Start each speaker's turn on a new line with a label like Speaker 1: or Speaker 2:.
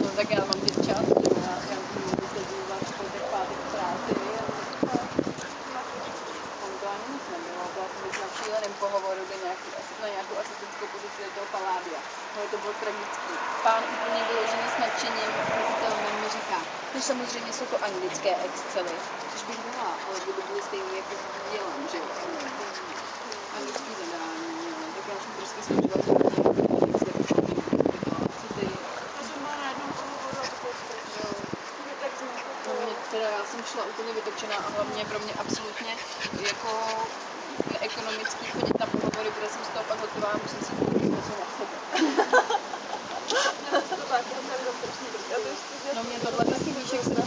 Speaker 1: No tak já mám teď čas, že já můžu se dívat po těch pátek v práci. To ani nic nebylo, byla jsem teď na šíleném pohovoru na nějakou asistenskou pozici do toho Palladia. No to bylo tragický. Pán úplně vyložený s nadšením mi říká, no samozřejmě jsou to anglické excely, což bych byla, ale kdyby byly stejný jako dělám, že jo. Anglický zadání, tak já jsem prostě skončila já jsem šla úplně vytočená a hlavně pro mě absolutně jako neekonomický chodit na pohovory, protože jsem z toho pak hotová a musím si koupit něco na sebe. No mě tohle taky víš, jak se